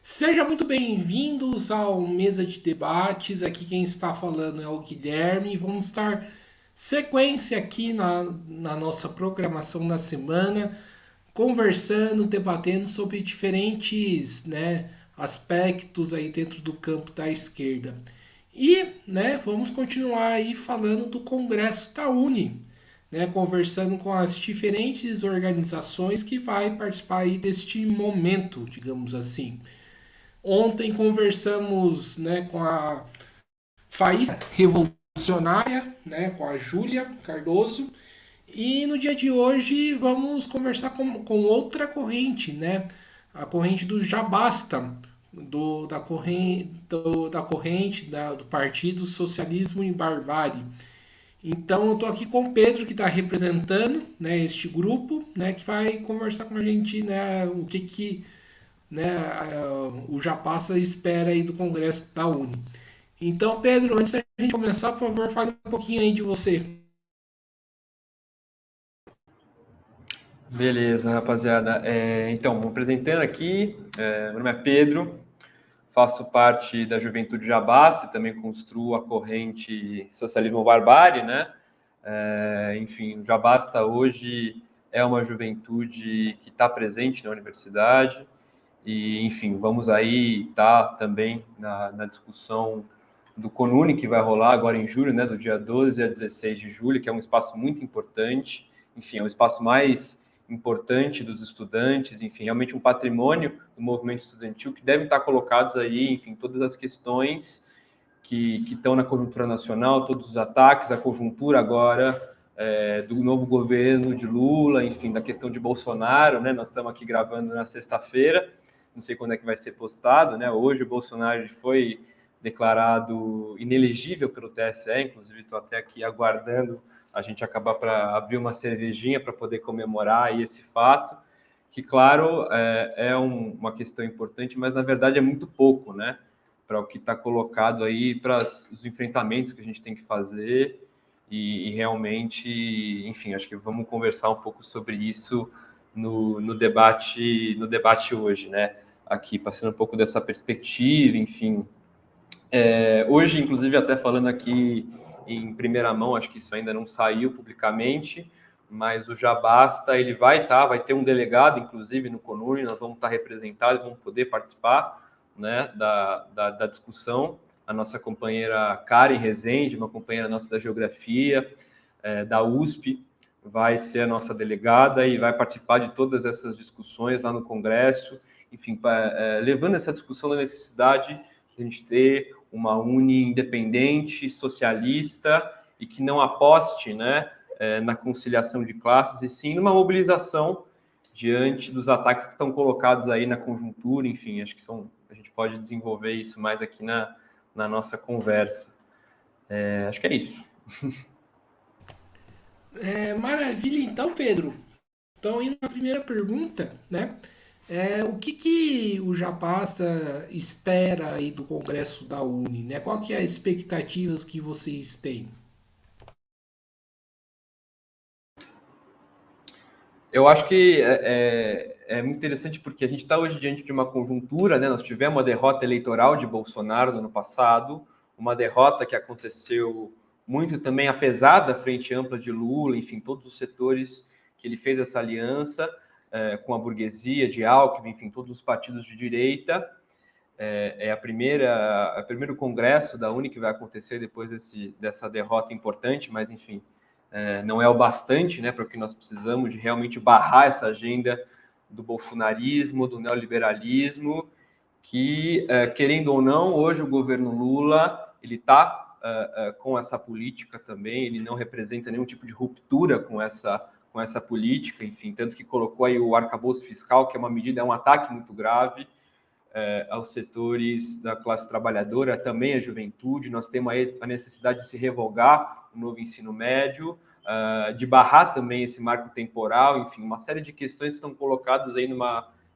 Seja muito bem-vindos ao Mesa de Debates. Aqui quem está falando é o Guilherme. Vamos estar sequência aqui na nossa programação da semana, conversando, debatendo sobre diferentes, aspectos aí dentro do campo da esquerda. E, vamos continuar aí falando do Congresso da Uni, conversando com as diferentes organizações que vai participar aí deste momento, digamos assim. Ontem conversamos, com a Faísca Revolucionária, com a Júlia Cardoso. E no dia de hoje vamos conversar com outra corrente, a corrente do Jabasta, do Partido Socialismo e Barbárie. Então eu estou aqui com o Pedro, que está representando, este grupo, que vai conversar com a gente, o que o Japassa espera aí do Congresso da Uni. Então, Pedro, antes da gente começar, por favor, fale um pouquinho aí de você. Beleza, rapaziada. Então, me apresentando aqui, meu nome é Pedro, faço parte da Juventude Jabasta, também construo a corrente Socialismo Barbárie, né? Enfim, o Jabasta hoje é uma juventude que está presente na universidade e, enfim, vamos aí estar também na discussão do CONUNE, que vai rolar agora em julho, né, do dia 12 a 16 de julho, que é um espaço muito importante, enfim, é o espaço mais importante dos estudantes, enfim, realmente um patrimônio do movimento estudantil que devem estar colocados aí, enfim, todas as questões que estão na conjuntura nacional, todos os ataques, a conjuntura agora do novo governo de Lula, enfim, da questão de Bolsonaro, né? Nós estamos aqui gravando na sexta-feira, não sei quando é que vai ser postado, né? Hoje o Bolsonaro foi declarado inelegível pelo TSE, inclusive estou até aqui aguardando a gente acabar para abrir uma cervejinha para poder comemorar aí esse fato, que, claro, uma questão importante, mas, na verdade, é muito pouco, né, para o que está colocado aí, para os enfrentamentos que a gente tem que fazer e realmente, enfim, acho que vamos conversar um pouco sobre isso no debate hoje, né, aqui, passando um pouco dessa perspectiva, enfim. Hoje, inclusive, até falando aqui em primeira mão, acho que isso ainda não saiu publicamente, mas o Jabasta, ele vai ter um delegado, inclusive, no CONUNE, nós vamos estar representados, vamos poder participar, né, da discussão. A nossa companheira Karen Rezende, uma companheira nossa da Geografia, da USP, vai ser a nossa delegada e vai participar de todas essas discussões lá no Congresso, enfim, levando essa discussão da necessidade de a gente ter uma Uni independente, socialista e que não aposte, né, na conciliação de classes e sim numa mobilização diante dos ataques que estão colocados aí na conjuntura, enfim, acho que a gente pode desenvolver isso mais aqui na nossa conversa. Acho que é isso. Maravilha, então, Pedro. Então, indo na primeira pergunta, o que o Japasta espera aí do Congresso da Uni, né? Qual que é as expectativas que vocês têm? Eu acho que é muito interessante porque a gente está hoje diante de uma conjuntura, né? Nós tivemos uma derrota eleitoral de Bolsonaro no ano passado, uma derrota que aconteceu muito também apesar da frente ampla de Lula, enfim, todos os setores que ele fez essa aliança com a burguesia, de Alckmin, enfim, todos os partidos de direita. É o primeiro congresso da Uni que vai acontecer depois dessa derrota importante, mas enfim, não é o bastante, né, para o que nós precisamos de realmente barrar essa agenda do bolsonarismo, do neoliberalismo, que, querendo ou não, hoje o governo Lula ele está com essa política também, ele não representa nenhum tipo de ruptura com essa política, enfim, tanto que colocou aí o arcabouço fiscal, que é uma medida, é um ataque muito grave aos setores da classe trabalhadora, também a juventude. Nós temos aí a necessidade de se revogar o novo ensino médio, de barrar também esse marco temporal, enfim, uma série de questões estão colocadas aí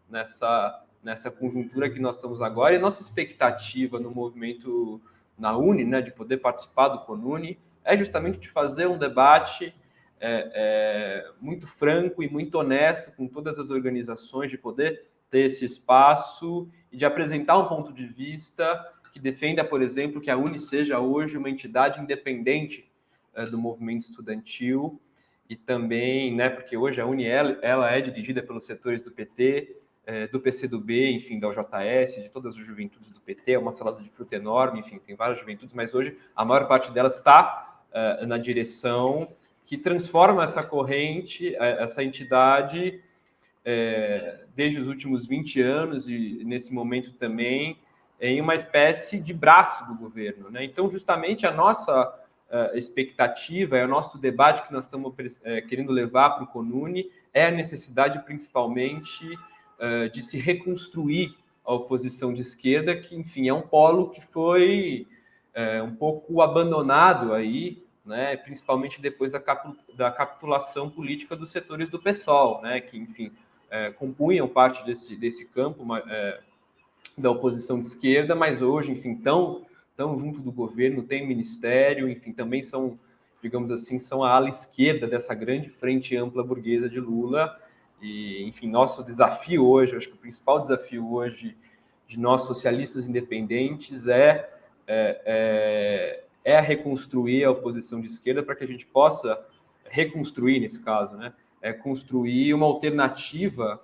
nessa conjuntura que nós estamos agora. E a nossa expectativa no movimento na Uni, né, de poder participar do CONUNE, é justamente de fazer um debate muito franco e muito honesto com todas as organizações, de poder ter esse espaço e de apresentar um ponto de vista que defenda, por exemplo, que a UNE seja hoje uma entidade independente do movimento estudantil e também, né, porque hoje a UNE ela é dirigida pelos setores do PT, do PCdoB, enfim, da UJS, de todas as juventudes do PT, é uma salada de fruta enorme, enfim, tem várias juventudes, mas hoje a maior parte delas está na direção que transforma essa corrente, essa entidade, desde os últimos 20 anos e nesse momento também, em uma espécie de braço do governo, né? Então, justamente a nossa expectativa, o nosso debate que nós estamos querendo levar para o CONUNE é a necessidade, principalmente, de se reconstruir a oposição de esquerda, que, enfim, é um polo que foi um pouco abandonado aí, né, principalmente depois da capitulação política dos setores do PSOL, né, que, enfim, compunham parte desse campo da oposição de esquerda, mas hoje, enfim, estão junto do governo, tem ministério, enfim, também são, digamos assim, são a ala esquerda dessa grande frente ampla burguesa de Lula. E, enfim, nosso desafio hoje, acho que o principal desafio hoje de nós socialistas independentes é reconstruir a oposição de esquerda para que a gente possa reconstruir, nesse caso, né, construir uma alternativa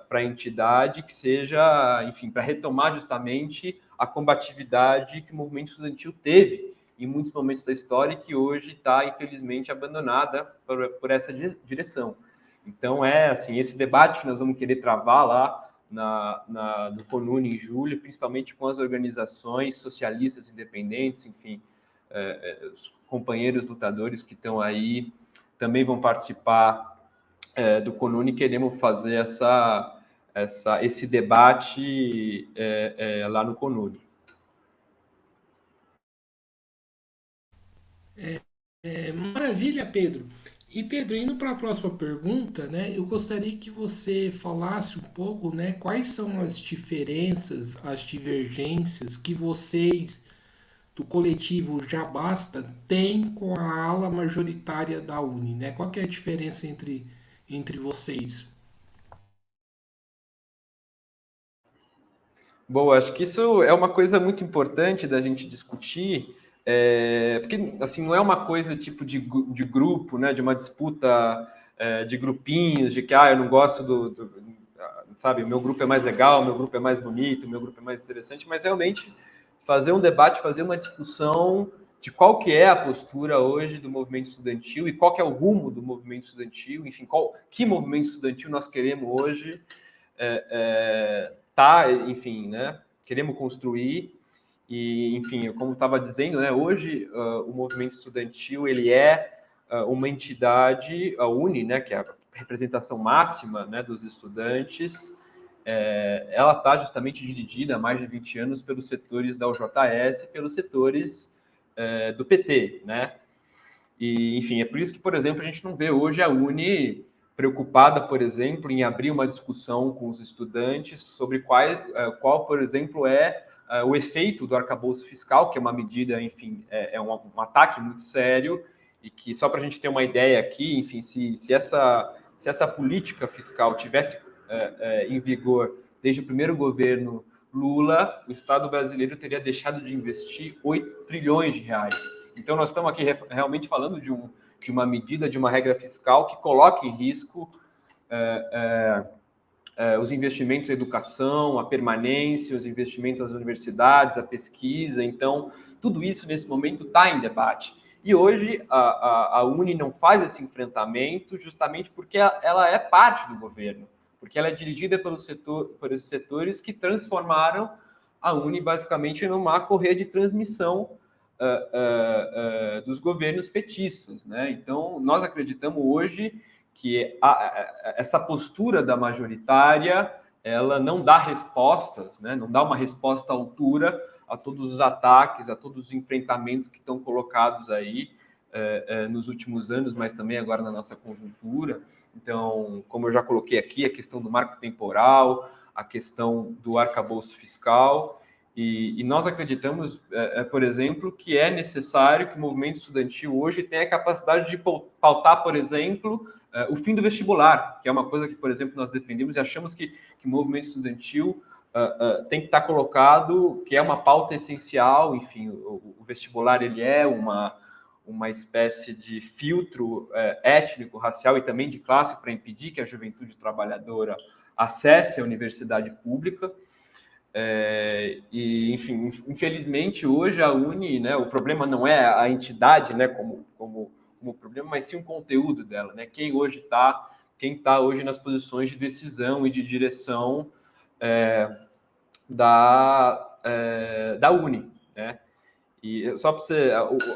para a entidade que seja, enfim, para retomar justamente a combatividade que o movimento estudantil teve em muitos momentos da história e que hoje está, infelizmente, abandonada por essa direção. Então, assim, esse debate que nós vamos querer travar lá no CONUNE em julho, principalmente com as organizações socialistas independentes, enfim, os companheiros lutadores que estão aí também vão participar do CONUNE. Queremos fazer esse debate lá no CONUNE. Maravilha, Pedro. E Pedro, indo para a próxima pergunta, né, eu gostaria que você falasse um pouco, né, quais são as diferenças, as divergências que vocês do coletivo Já Basta têm com a ala majoritária da Uni, né? Qual que é a diferença entre vocês? Bom, acho que isso é uma coisa muito importante da gente discutir, porque assim não é uma coisa tipo de grupo, né, de uma disputa de grupinhos, de que eu não gosto sabe, o meu grupo é mais legal, o meu grupo é mais bonito, o meu grupo é mais interessante, mas realmente fazer um debate, fazer uma discussão de qual que é a postura hoje do movimento estudantil e qual que é o rumo do movimento estudantil, enfim, que movimento estudantil nós queremos hoje, enfim, né? Queremos construir e, enfim, como estava dizendo, né? Hoje o movimento estudantil ele é uma entidade, a UNE, né? Que é a representação máxima, né? Dos estudantes. Ela está justamente dividida há mais de 20 anos pelos setores da UJS, pelos setores do PT, né? E, enfim, é por isso que, por exemplo, a gente não vê hoje a UNE preocupada, por exemplo, em abrir uma discussão com os estudantes sobre qual por exemplo, o efeito do arcabouço fiscal, que é uma medida, enfim, um ataque muito sério, e que, só para a gente ter uma ideia aqui, enfim, se essa política fiscal tivesse em vigor desde o primeiro governo Lula, o Estado brasileiro teria deixado de investir 8 trilhões de reais. Então, nós estamos aqui realmente falando de uma medida, de uma regra fiscal que coloca em risco os investimentos em educação, a permanência, os investimentos nas universidades, a pesquisa. Então, tudo isso, nesse momento, está em debate. E hoje, a UNE não faz esse enfrentamento justamente porque ela é parte do governo, porque ela é dirigida por esses setores que transformaram a UNE, basicamente, numa correia de transmissão dos governos petistas, né? Então, nós acreditamos hoje que essa postura da majoritária ela não dá respostas, né? Não dá uma resposta à altura a todos os ataques, a todos os enfrentamentos que estão colocados aí nos últimos anos, mas também agora na nossa conjuntura. Então, como eu já coloquei aqui, a questão do marco temporal, a questão do arcabouço fiscal. E nós acreditamos, por exemplo, que é necessário que o movimento estudantil hoje tenha a capacidade de pautar, por exemplo, o fim do vestibular, que é uma coisa que, por exemplo, nós defendemos e achamos que o movimento estudantil tem que estar colocado, que é uma pauta essencial. Enfim, o vestibular ele é uma espécie de filtro étnico, racial e também de classe para impedir que a juventude trabalhadora acesse a universidade pública. E, enfim, infelizmente, hoje a Uni, né, o problema não é a entidade, né, como problema, mas sim o conteúdo dela, né? Quem está hoje nas posições de decisão e de direção da Uni, né? E só para você,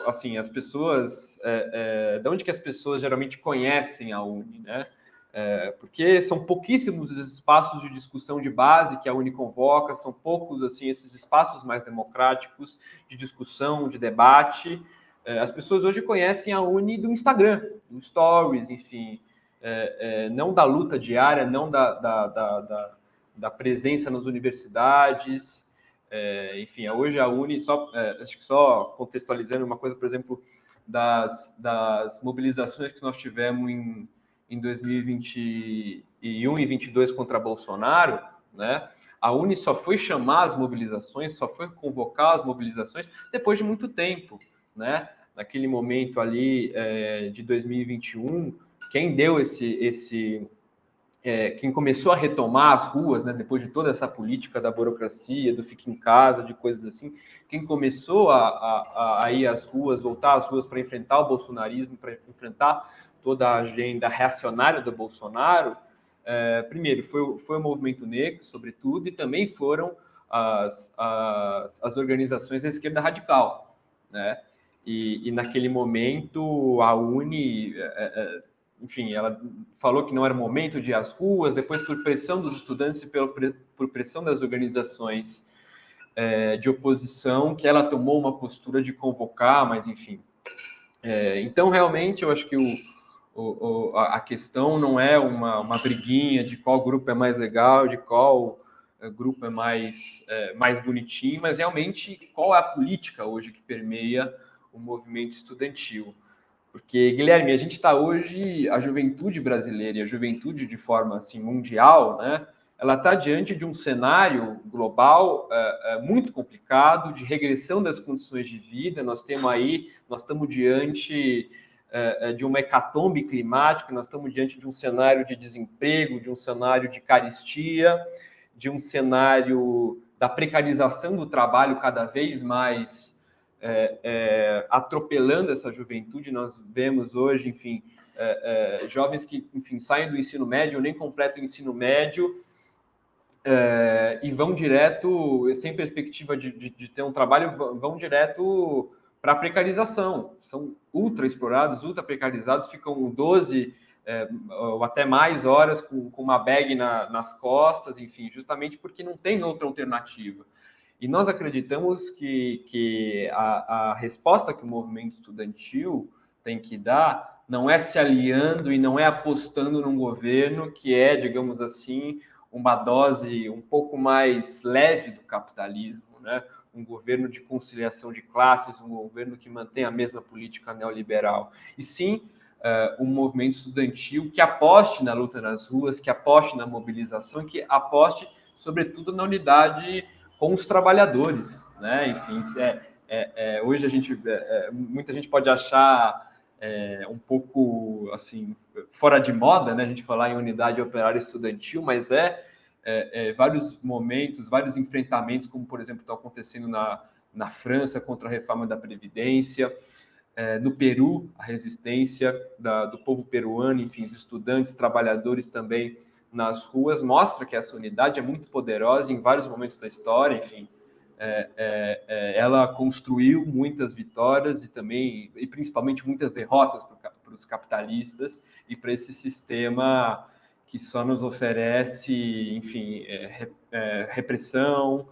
assim, as pessoas, de onde que as pessoas geralmente conhecem a Uni, né? Porque são pouquíssimos os espaços de discussão de base que a Uni convoca, são poucos, assim, esses espaços mais democráticos de discussão, de debate. As pessoas hoje conhecem a Uni do Instagram, do Stories, enfim, não da luta diária, não da presença nas universidades. Enfim, hoje a Uni, acho que só contextualizando uma coisa, por exemplo, das mobilizações que nós tivemos em 2021 e 2022 contra Bolsonaro, né? A Uni só foi chamar as mobilizações, só foi convocar as mobilizações depois de muito tempo, né? Naquele momento ali de 2021, quem deu quem começou a retomar as ruas, né, depois de toda essa política da burocracia, do fique em casa, de coisas assim, quem começou a ir às ruas, voltar às ruas para enfrentar o bolsonarismo, para enfrentar toda a agenda reacionária do Bolsonaro, primeiro foi o movimento negro, sobretudo, e também foram as organizações da esquerda radical, né? E naquele momento a Uni enfim, ela falou que não era momento de ir às ruas, depois por pressão dos estudantes e por pressão das organizações de oposição, que ela tomou uma postura de convocar, mas enfim. Então, realmente, eu acho que a questão não é uma briguinha de qual grupo é mais legal, de qual grupo é mais bonitinho, mas realmente qual é a política hoje que permeia o movimento estudantil. Porque, Guilherme, a gente está hoje, a juventude brasileira e a juventude de forma assim, mundial, né? Ela está diante de um cenário global muito complicado, de regressão das condições de vida. Nós estamos diante de uma hecatombe climática, nós estamos diante de um cenário de desemprego, de um cenário de carestia, de um cenário da precarização do trabalho cada vez mais atropelando essa juventude. Nós vemos hoje, enfim, jovens que, enfim, saem do ensino médio, nem completam o ensino médio e vão direto, sem perspectiva de ter um trabalho, vão direto para a precarização. São ultra explorados, ultra precarizados, ficam 12 ou até mais horas com uma bag nas costas, enfim, justamente porque não tem outra alternativa. E nós acreditamos que a resposta que o movimento estudantil tem que dar não é se aliando e não é apostando num governo que é, digamos assim, uma dose um pouco mais leve do capitalismo, né? Um governo de conciliação de classes, um governo que mantém a mesma política neoliberal. E sim, um movimento estudantil que aposte na luta nas ruas, que aposte na mobilização, que aposte, sobretudo, na unidade com os trabalhadores, né? Enfim, hoje muita gente pode achar um pouco assim fora de moda, né? A gente falar em unidade operária estudantil, mas vários momentos, vários enfrentamentos, como por exemplo está acontecendo na França contra a reforma da Previdência, no Peru, a resistência do povo peruano, enfim, os estudantes, trabalhadores também nas ruas, mostra que essa unidade é muito poderosa em vários momentos da história. Enfim, ela construiu muitas vitórias e principalmente muitas derrotas para os capitalistas e para esse sistema que só nos oferece, enfim, repressão,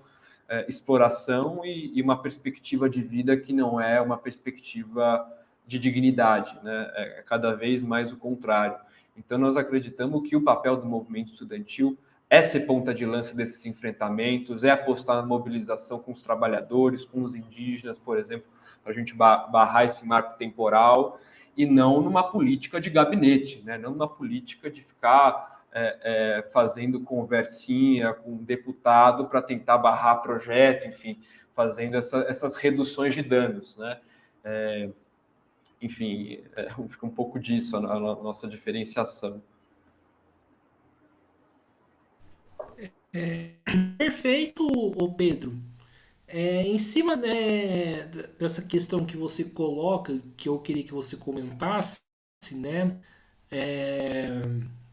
exploração e uma perspectiva de vida que não é uma perspectiva de dignidade, né? É cada vez mais o contrário. Então, nós acreditamos que o papel do movimento estudantil é ser ponta de lança desses enfrentamentos, é apostar na mobilização com os trabalhadores, com os indígenas, por exemplo, para a gente barrar esse marco temporal e não numa política de gabinete, né? Não numa política de ficar fazendo conversinha com um deputado para tentar barrar projeto, enfim, fazendo essas reduções de danos, né? Enfim, fica um pouco disso a nossa diferenciação. Perfeito, ô Pedro. Em cima, né, dessa questão que você coloca, que eu queria que você comentasse, né, é,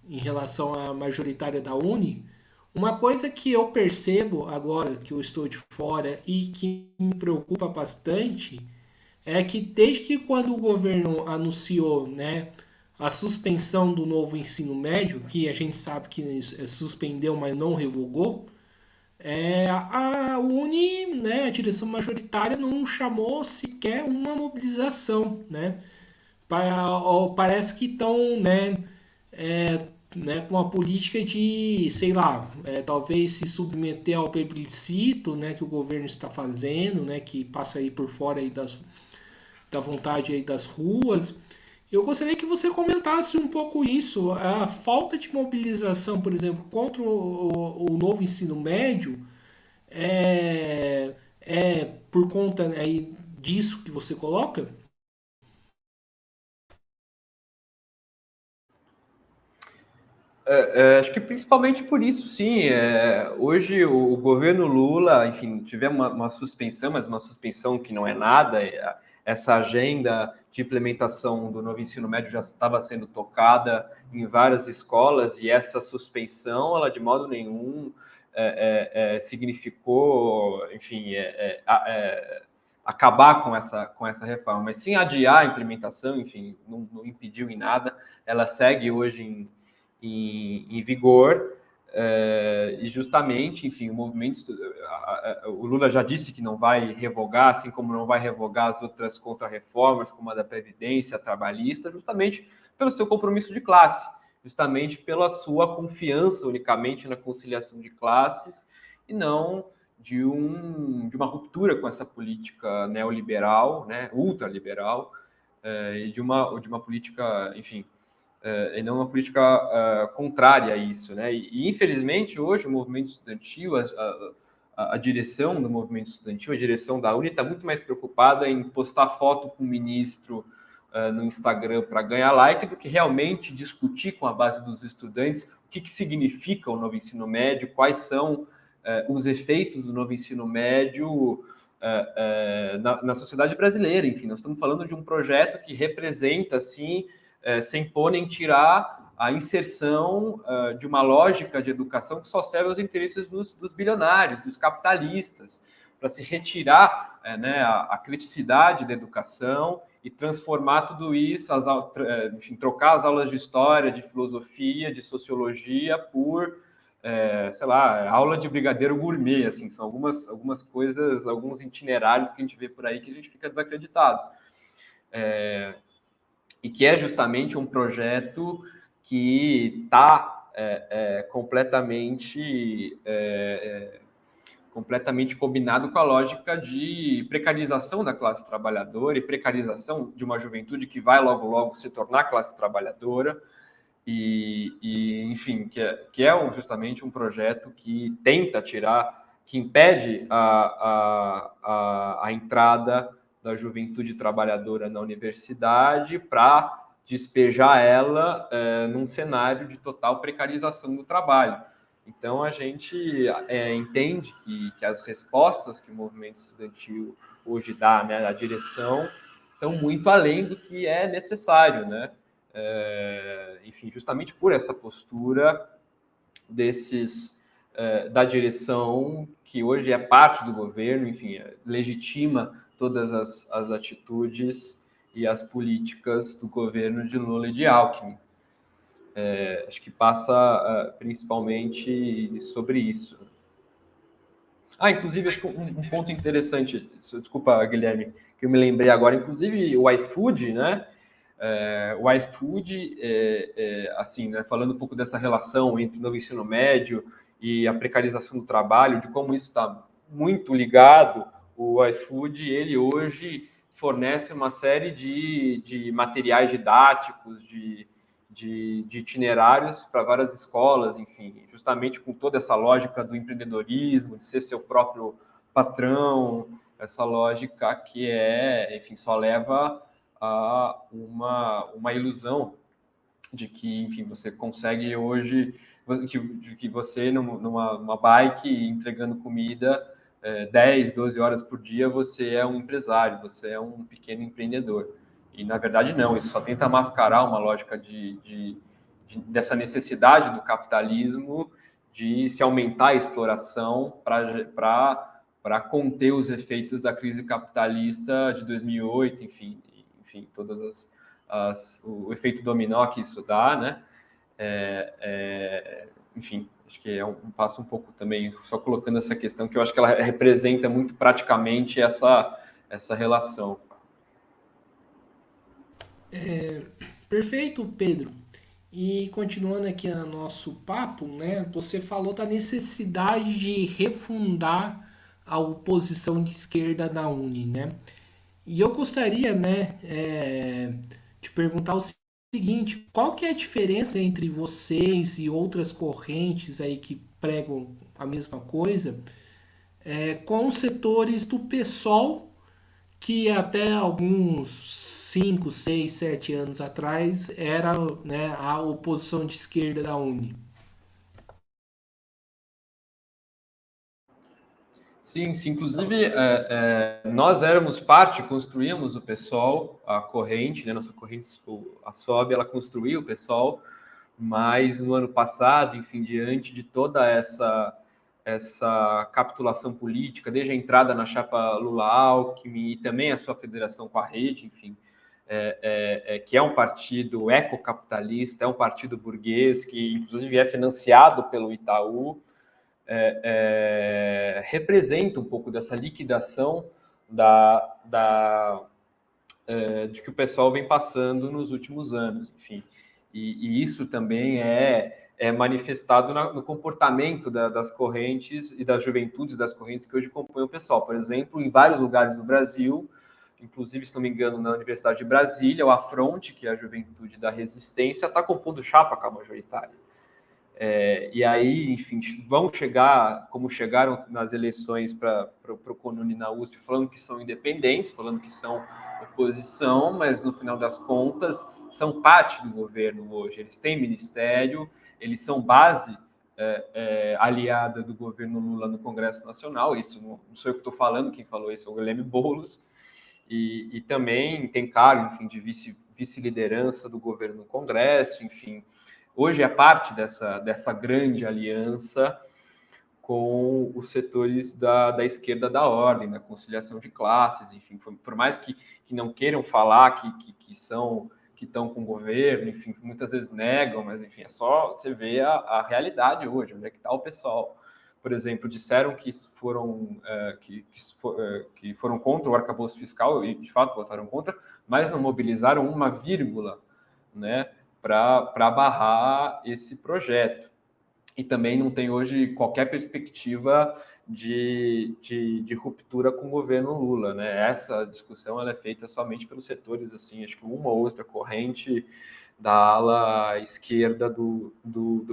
em relação à majoritária da Uni, uma coisa que eu percebo agora que eu estou de fora e que me preocupa bastante é que desde que quando o governo anunciou, né, a suspensão do novo ensino médio, que a gente sabe que suspendeu, mas não revogou, a Uni, né, a direção majoritária, não chamou sequer uma mobilização, né? Parece que estão, né, com a política de, sei lá, talvez se submeter ao plebiscito, né, que o governo está fazendo, né, que passa aí por fora aí da vontade aí das ruas. Eu gostaria que você comentasse um pouco isso, a falta de mobilização, por exemplo, contra o novo ensino médio, é por conta aí disso que você coloca? Acho que principalmente por isso, sim. Hoje o governo Lula, enfim, tivemos uma suspensão, mas uma suspensão que não é nada. Essa agenda de implementação do novo ensino médio já estava sendo tocada em várias escolas e essa suspensão, ela de modo nenhum significou, enfim, acabar com essa reforma, mas sim adiar a implementação, enfim, não impediu em nada. Ela segue hoje em vigor, e justamente, enfim, o movimento, o Lula já disse que não vai revogar, assim como não vai revogar as outras contrarreformas, como a da Previdência, a trabalhista, justamente pelo seu compromisso de classe, justamente pela sua confiança unicamente na conciliação de classes e não de uma ruptura com essa política neoliberal, né, ultraliberal, e de uma política, enfim, e não uma política contrária a isso, né? Infelizmente hoje o movimento estudantil, a direção do movimento estudantil, a direção da Uni está muito mais preocupada em postar foto com o ministro no Instagram para ganhar like do que realmente discutir com a base dos estudantes o que significa o novo ensino médio, quais são os efeitos do novo ensino médio na sociedade brasileira. Enfim, nós estamos falando de um projeto que representa, assim, sem pôr nem tirar a inserção de uma lógica de educação que só serve aos interesses dos bilionários, dos capitalistas, para se retirar né, a criticidade da educação e transformar tudo isso, enfim, trocar as aulas de história, de filosofia, de sociologia por, sei lá, aula de brigadeiro gourmet, assim, são algumas coisas, alguns itinerários que a gente vê por aí que a gente fica desacreditado. E que é justamente um projeto que está completamente combinado com a lógica de precarização da classe trabalhadora e precarização de uma juventude que vai logo, logo se tornar classe trabalhadora. Enfim, que é justamente um projeto que tenta tirar, que impede a entrada da juventude trabalhadora na universidade para despejar ela num cenário de total precarização do trabalho. Então, a gente entende que as respostas que o movimento estudantil hoje dá, né, a direção, estão muito além do que é necessário, né? Enfim, justamente por essa postura da direção que hoje é parte do governo, enfim, legitima todas as atitudes e as políticas do governo de Lula e de Alckmin. Acho que passa principalmente sobre isso. Inclusive, acho que um ponto interessante, desculpa, Guilherme, que eu me lembrei agora, inclusive o iFood, né? O iFood, assim, né, falando um pouco dessa relação entre o novo ensino médio e a precarização do trabalho, de como isso está muito ligado, o iFood, ele hoje fornece uma série de materiais didáticos, de itinerários para várias escolas, enfim, justamente com toda essa lógica do empreendedorismo, de ser seu próprio patrão, essa lógica que enfim, só leva a uma ilusão de que, enfim, você consegue hoje, de que você numa bike entregando comida 10, 12 horas por dia, você é um empresário, você é um pequeno empreendedor. E, na verdade, não, isso só tenta mascarar uma lógica dessa necessidade do capitalismo de se aumentar a exploração para conter os efeitos da crise capitalista de 2008, enfim, todas o efeito dominó que isso dá, né? Enfim, acho que é um passo um pouco também, só colocando essa questão, que eu acho que ela representa muito praticamente essa relação. Perfeito, Pedro. E continuando aqui o nosso papo, né? Você falou da necessidade de refundar a oposição de esquerda na Uni, né? E eu gostaria, né, de perguntar o seguinte: qual que é a diferença entre vocês e outras correntes aí que pregam a mesma coisa, com os setores do PSOL, que até alguns 5, 6, 7 anos atrás era, né, a oposição de esquerda da Uni? Sim, sim. Inclusive, nós éramos parte, construímos o PSOL, a corrente, né? Nossa corrente, a SOB, ela construiu o PSOL, mas no ano passado, enfim, diante de toda essa capitulação política, desde a entrada na chapa Lula-Alckmin e também a sua federação com a Rede, enfim, que é um partido ecocapitalista, é um partido burguês, que inclusive é financiado pelo Itaú, representa um pouco dessa liquidação de que o pessoal vem passando nos últimos anos, enfim. E isso também é manifestado no comportamento das correntes e das juventudes das correntes que hoje compõem o pessoal. Por exemplo, em vários lugares do Brasil, inclusive, se não me engano, na Universidade de Brasília, o Afronte, que é a juventude da resistência, está compondo chapa com a majoritária. E aí, enfim, vão chegar, como chegaram nas eleições para o CONUNE na USP, falando que são independentes, falando que são oposição, mas no final das contas são parte do governo hoje. Eles têm ministério, eles são base aliada do governo Lula no Congresso Nacional. Isso não sou eu que estou falando, quem falou isso é o Guilherme Boulos. E também tem cargo, enfim, de vice-liderança do governo no Congresso, enfim. Hoje é parte dessa grande aliança com os setores da esquerda da ordem, da conciliação de classes, enfim, por mais que não queiram falar que estão com o governo, enfim, muitas vezes negam, mas enfim, é só você ver a realidade hoje, onde é que está o pessoal. Por exemplo, disseram que foram contra o arcabouço fiscal, e de fato votaram contra, mas não mobilizaram uma vírgula, né, para barrar esse projeto. E também não tem hoje qualquer perspectiva de ruptura com o governo Lula, né? Essa discussão ela é feita somente pelos setores, assim, acho que uma ou outra corrente da ala esquerda do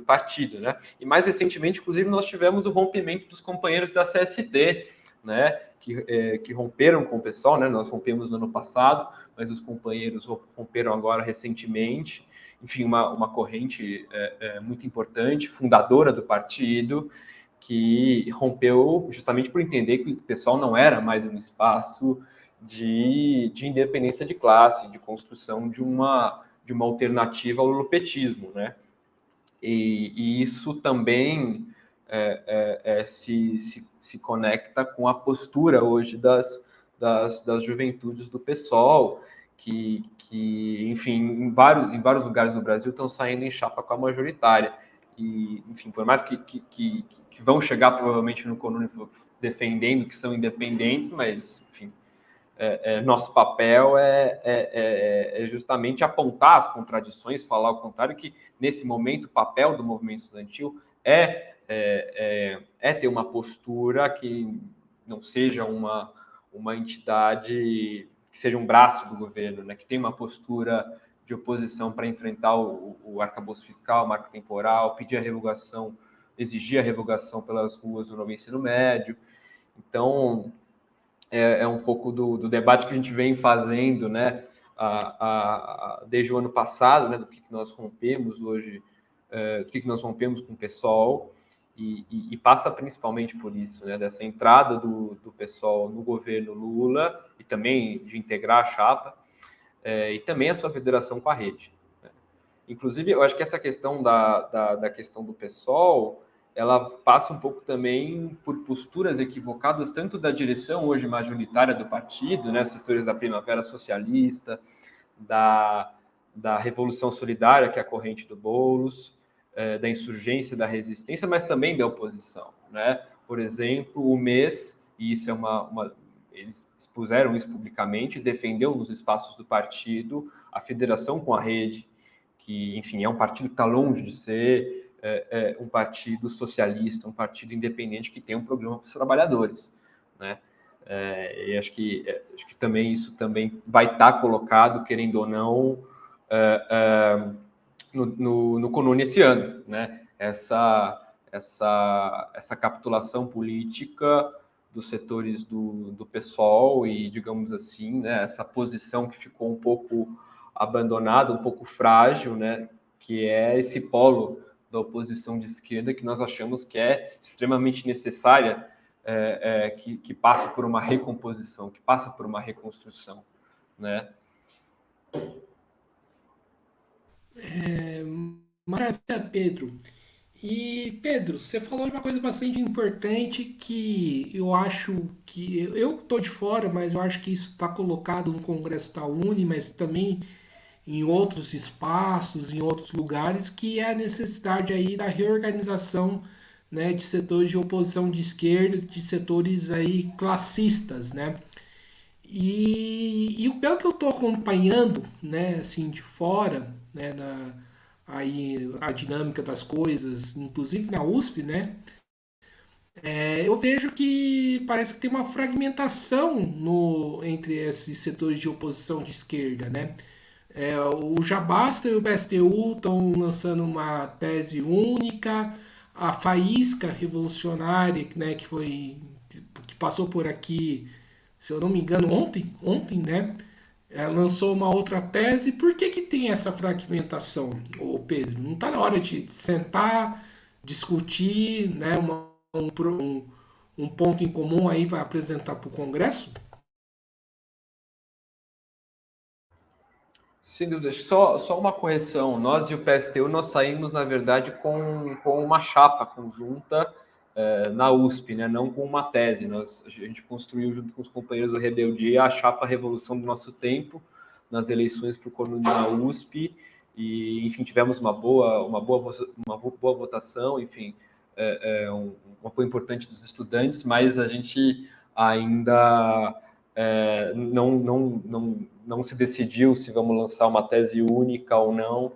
partido, né? E mais recentemente, inclusive, nós tivemos o rompimento dos companheiros da CST, né? Que romperam com o pessoal, né? Nós rompemos no ano passado, mas os companheiros romperam agora recentemente. Enfim, uma corrente muito importante, fundadora do partido, que rompeu justamente por entender que o pessoal não era mais um espaço de independência de classe, de construção de uma alternativa ao lulopetismo, né? E isso também se conecta com a postura hoje das juventudes do PSOL, que enfim, em vários lugares do Brasil estão saindo em chapa com a majoritária. E, enfim, por mais que vão chegar provavelmente no CONUNE defendendo que são independentes, mas, enfim, nosso papel é justamente apontar as contradições, falar o contrário, que nesse momento o papel do movimento estudantil ter uma postura que não seja uma entidade que seja um braço do governo, né, que tenha uma postura de oposição para enfrentar o arcabouço fiscal, o marco temporal, pedir a revogação, exigir a revogação pelas ruas do novo ensino médio. Então, é um pouco do debate que a gente vem fazendo, né, desde o ano passado, né, do que nós rompemos hoje, do que nós rompemos com o PSOL, e passa principalmente por isso, né, dessa entrada do PSOL no governo Lula, e também de integrar a chapa, e também a sua federação com a rede. Né. Inclusive, eu acho que essa questão da questão do PSOL, ela passa um pouco também por posturas equivocadas, tanto da direção hoje majoritária do partido, né, setores da Primavera Socialista, da Revolução Solidária, que é a corrente do Boulos, da insurgência, da resistência, mas também da oposição. Né? Por exemplo, o MES, e isso é eles expuseram isso publicamente, defendeu nos espaços do partido a federação com a rede, que, enfim, é um partido que está longe de ser um partido socialista, um partido independente que tem um programa para os trabalhadores, né? E acho que também isso também vai estar colocado, querendo ou não, no CONUNE esse ano, né? Essa capitulação política dos setores do PSOL e, digamos assim, né, essa posição que ficou um pouco abandonada, um pouco frágil, né, que é esse polo da oposição de esquerda que nós achamos que é extremamente necessária, que passa por uma recomposição, que passa por uma reconstrução, né? Maravilha, Pedro. E, Pedro, você falou de uma coisa bastante importante que eu acho que eu estou de fora, mas eu acho que isso está colocado no Congresso da Uni, mas também em outros espaços, em outros lugares, que é a necessidade aí da reorganização, né, de setores de oposição de esquerda, de setores aí classistas, né? Pelo que eu estou acompanhando, né, assim, de fora, né, aí a dinâmica das coisas, inclusive na USP, né, eu vejo que parece que tem uma fragmentação entre esses setores de oposição de esquerda, né? O Jabasta e o PSTU estão lançando uma tese única, a Faísca Revolucionária, né, que passou por aqui, se eu não me engano, ontem, né? Lançou uma outra tese. Por que que tem essa fragmentação, ô Pedro? Não está na hora de sentar, discutir, né, um ponto em comum aí para apresentar para o Congresso? Sem dúvida, só uma correção. Nós e o PSTU, nós saímos, na verdade, com uma chapa conjunta na USP, né? Não com uma tese. A gente construiu, junto com os companheiros do Rebeldia, a chapa Revolução do Nosso Tempo, nas eleições para o CONUN na USP, e, enfim, tivemos uma boa votação, enfim, um apoio importante dos estudantes, mas a gente ainda não se decidiu se vamos lançar uma tese única ou não,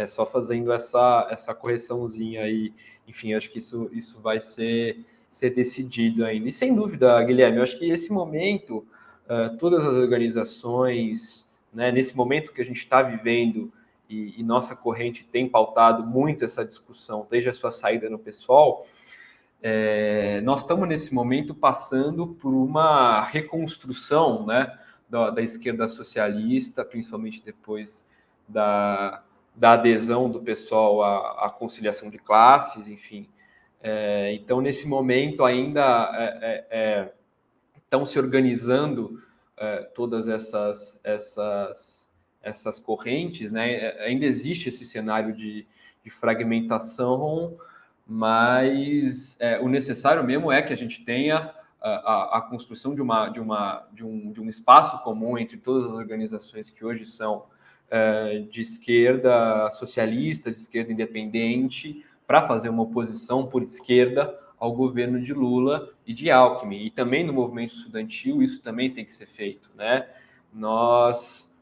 só fazendo essa correçãozinha aí. Enfim, acho que isso vai ser decidido ainda. E sem dúvida, Guilherme, eu acho que esse momento, todas as organizações, né, nesse momento que a gente está vivendo, e nossa corrente tem pautado muito essa discussão desde a sua saída no PSOL, nós estamos nesse momento passando por uma reconstrução, né, da esquerda socialista, principalmente depois da adesão do pessoal à conciliação de classes, enfim. Então, nesse momento ainda estão se organizando todas essas correntes, né? Ainda existe esse cenário de fragmentação, mas o necessário mesmo é que a gente tenha a construção de um espaço comum entre todas as organizações que hoje são de esquerda socialista, de esquerda independente, para fazer uma oposição por esquerda ao governo de Lula e de Alckmin. E também no movimento estudantil isso também tem que ser feito, né? Nós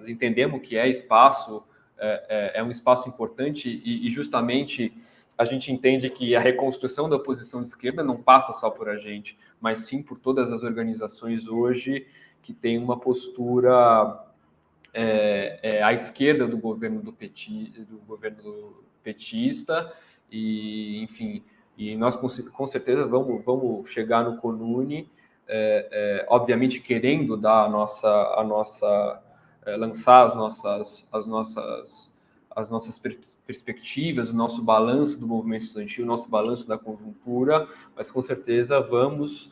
entendemos que espaço, é um espaço importante e justamente a gente entende que a reconstrução da oposição de esquerda não passa só por a gente, mas sim por todas as organizações hoje que tem uma postura à esquerda do governo petista, e, enfim, e nós com certeza vamos chegar no CONUNE, obviamente querendo dar lançar as nossas perspectivas, o nosso balanço do movimento estudantil, o nosso balanço da conjuntura, mas com certeza vamos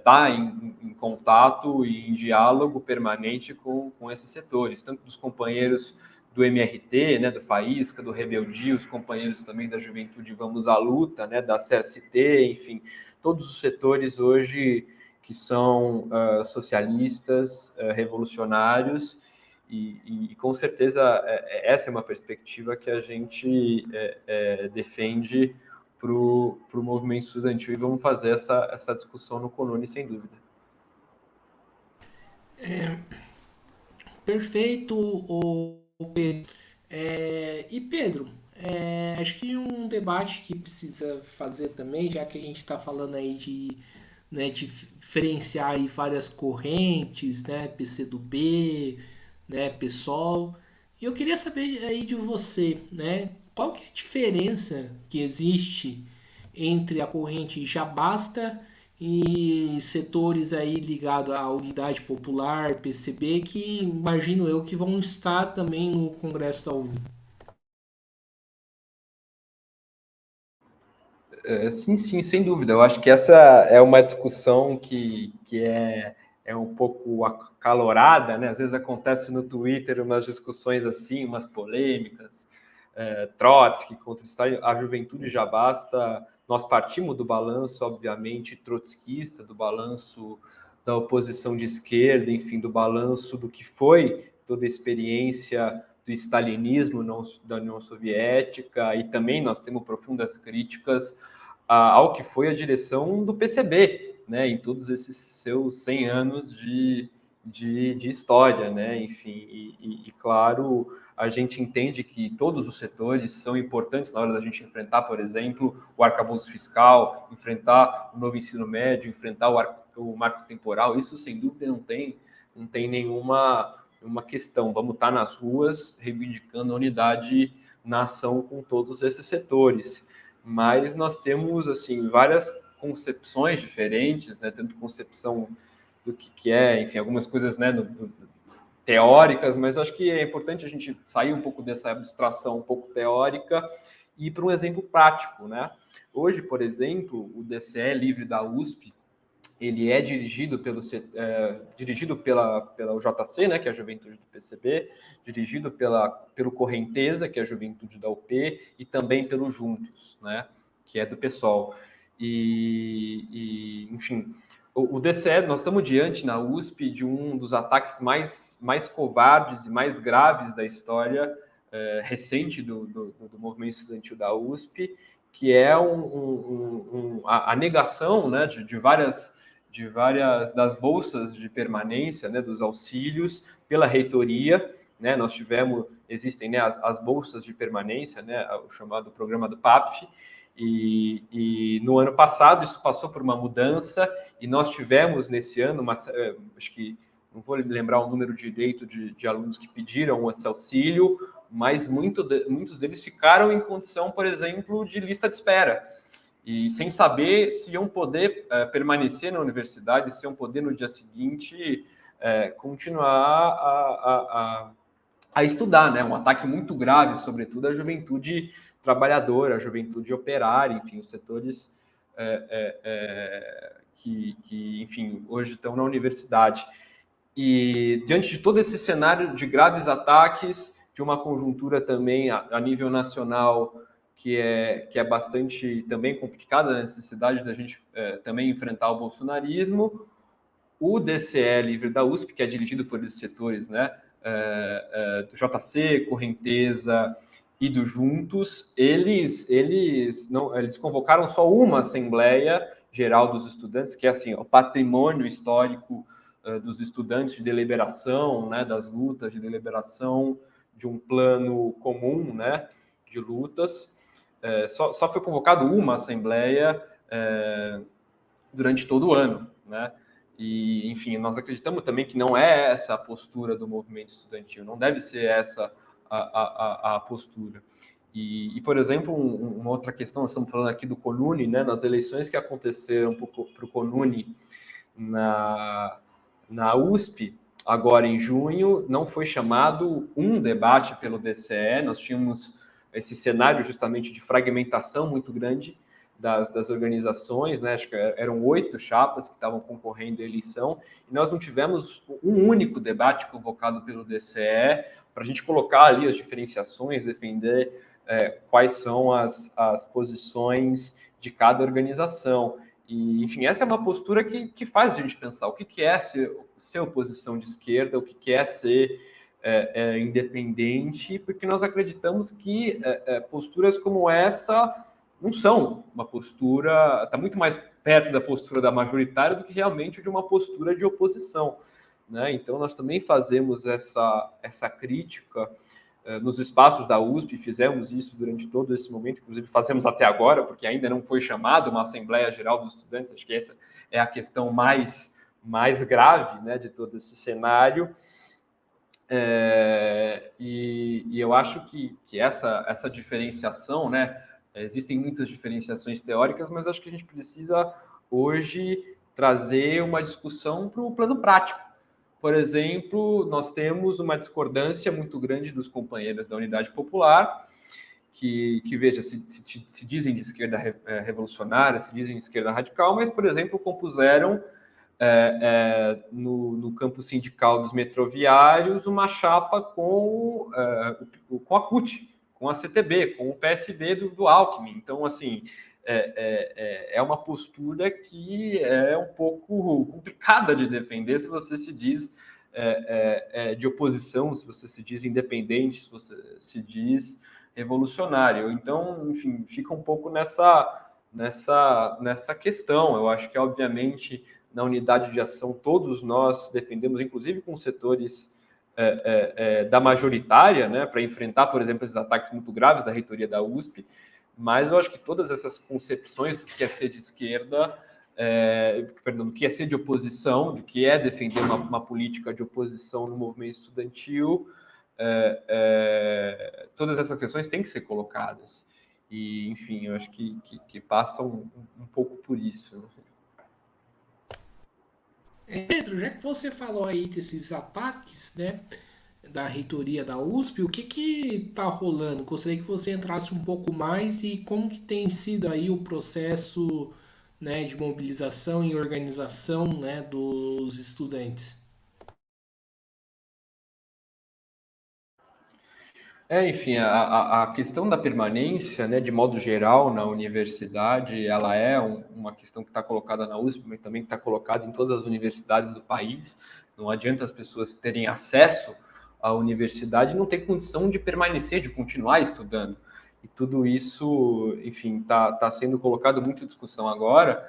tá em contato e em diálogo permanente com esses setores, tanto dos companheiros do MRT, né, do Faísca, do Rebeldia, os companheiros também da Juventude Vamos à Luta, né, da CST, enfim, todos os setores hoje que são socialistas, revolucionários, e com certeza essa é uma perspectiva que a gente defende para o movimento estudantil, e vamos fazer essa discussão no CONUNE, sem dúvida. Perfeito, o Pedro. E Pedro, acho que um debate que precisa fazer também, já que a gente está falando aí de, né, de diferenciar aí várias correntes, né, PCdoB, né, PSOL. E eu queria saber aí de você, né, qual que é a diferença que existe entre a corrente Já Basta e setores aí ligados à Unidade Popular, PCB, que imagino eu que vão estar também no Congresso da UNE. Sim, sem dúvida. Eu acho que essa é uma discussão que é um pouco acalorada, né? Às vezes acontece no Twitter umas discussões assim, umas polêmicas, Trotsky contra Stalin. A Juventude Já Basta, nós partimos do balanço, obviamente, trotskista, do balanço da oposição de esquerda, enfim, do balanço do que foi toda a experiência do stalinismo da União Soviética, e também nós temos profundas críticas ao que foi a direção do PCB, né, em todos esses seus 100 anos de história, né, enfim, e claro, a gente entende que todos os setores são importantes na hora da gente enfrentar, por exemplo, o arcabouço fiscal, enfrentar o novo ensino médio, enfrentar o marco temporal, isso sem dúvida não tem nenhuma uma questão. Vamos estar nas ruas reivindicando a unidade na ação com todos esses setores. Mas nós temos assim várias concepções diferentes, né? Tanto concepção do que é, enfim, algumas coisas, né, teóricas, mas eu acho que é importante a gente sair um pouco dessa abstração um pouco teórica e ir para um exemplo prático, né? Hoje, por exemplo, o DCE livre da USP, ele é dirigido pela UJC, né, que é a Juventude do PCB, dirigido pelo Correnteza, que é a Juventude da UP, e também pelo Juntos, né, que é do PSOL. Enfim, o DCE, nós estamos diante na USP de um dos ataques mais covardes e mais graves da história recente do movimento estudantil da USP, que é a negação, né, de várias das bolsas de permanência, né, dos auxílios pela reitoria, né, existem, né, as bolsas de permanência, né, o chamado programa do PAPF, e no ano passado isso passou por uma mudança, e nós tivemos nesse ano, acho que não vou lembrar o número direito de alunos que pediram esse auxílio, mas muitos deles ficaram em condição, por exemplo, de lista de espera, e sem saber se iam poder permanecer na universidade, se iam poder no dia seguinte continuar a estudar, né? Um ataque muito grave, sobretudo à juventude trabalhadora, à juventude operária, enfim, os setores que, enfim, hoje estão na universidade. E diante de todo esse cenário de graves ataques, de uma conjuntura também a nível nacional que é bastante também complicada, a necessidade da gente também enfrentar o bolsonarismo, o DCE livre da USP, que é dirigido por esses setores, né, do JC, Correnteza e do Juntos, eles convocaram só uma Assembleia Geral dos Estudantes, que é assim, o patrimônio histórico dos estudantes de deliberação, né, das lutas de deliberação, de um plano comum, né, de lutas. Só foi convocado uma Assembleia durante todo o ano, né? E, enfim, nós acreditamos também que não é essa a postura do movimento estudantil, não deve ser essa a postura. E, por exemplo, uma outra questão, nós estamos falando aqui do CONUNE, né, nas eleições que aconteceram para o CONUNE na USP, agora em junho, não foi chamado um debate pelo DCE, nós tínhamos esse cenário justamente de fragmentação muito grande das organizações, né? Acho que eram 8 chapas que estavam concorrendo à eleição, e nós não tivemos um único debate convocado pelo DCE para a gente colocar ali as diferenciações, defender quais são as posições de cada organização. E, enfim, essa é uma postura que faz a gente pensar o que é ser oposição de esquerda, o que é ser independente, porque nós acreditamos que posturas como essa não são uma postura, está muito mais perto da postura da majoritária do que realmente de uma postura de oposição, né? Então, nós também fazemos essa crítica nos espaços da USP, fizemos isso durante todo esse momento, inclusive fazemos até agora, porque ainda não foi chamada uma Assembleia Geral dos Estudantes, acho que essa é a questão mais grave, né, de todo esse cenário. E eu acho que essa diferenciação, né, existem muitas diferenciações teóricas, mas acho que a gente precisa hoje trazer uma discussão para o plano prático. Por exemplo, nós temos uma discordância muito grande dos companheiros da Unidade Popular, que veja, se dizem de esquerda revolucionária, se dizem de esquerda radical, mas, por exemplo, compuseram no campo sindical dos metroviários uma chapa com a CUT, com a CTB, com o PSB do Alckmin. Então, assim, é uma postura que é um pouco complicada de defender se você se diz de oposição, se você se diz independente, se você se diz revolucionário. Então, enfim, fica um pouco nessa questão. Eu acho que, obviamente, na unidade de ação, todos nós defendemos, inclusive com setores da majoritária, né, para enfrentar, por exemplo, esses ataques muito graves da reitoria da USP, mas eu acho que todas essas concepções do que é ser de esquerda, do que é ser de oposição, do que é defender uma política de oposição no movimento estudantil, todas essas questões têm que ser colocadas. E, enfim, eu acho que passam um pouco por isso, né? Pedro, já que você falou aí desses ataques, né, da reitoria da USP, o que tá rolando? Gostaria que você entrasse um pouco mais e como que tem sido aí o processo, né, de mobilização e organização, né, dos estudantes. Enfim, a questão da permanência, né, de modo geral, na universidade, ela é uma questão que está colocada na USP, mas também está colocada em todas as universidades do país. Não adianta as pessoas terem acesso à universidade e não ter condição de permanecer, de continuar estudando. E tudo isso, enfim, está sendo colocado muito em discussão agora,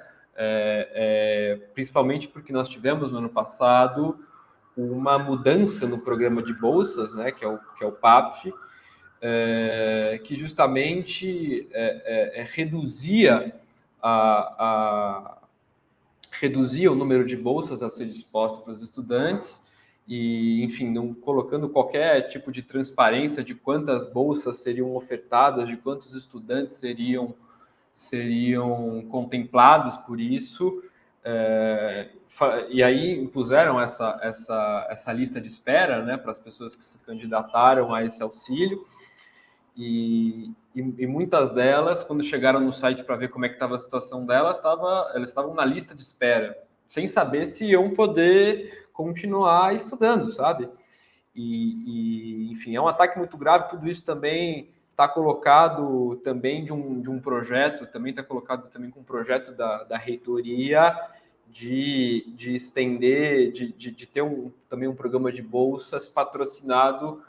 principalmente porque nós tivemos no ano passado uma mudança no programa de bolsas, né, que é o PAPF, que justamente reduzia o número de bolsas a ser disposta para os estudantes e, enfim, não colocando qualquer tipo de transparência de quantas bolsas seriam ofertadas, de quantos estudantes seriam contemplados por isso. E aí impuseram essa lista de espera, né, para as pessoas que se candidataram a esse auxílio. E muitas delas, quando chegaram no site para ver como é que estava a situação delas, elas estavam na lista de espera, sem saber se iam poder continuar estudando, sabe? Enfim, é um ataque muito grave. Tudo isso também está colocado também de um projeto, também está colocado também com um projeto da reitoria de estender, de ter também um programa de bolsas patrocinado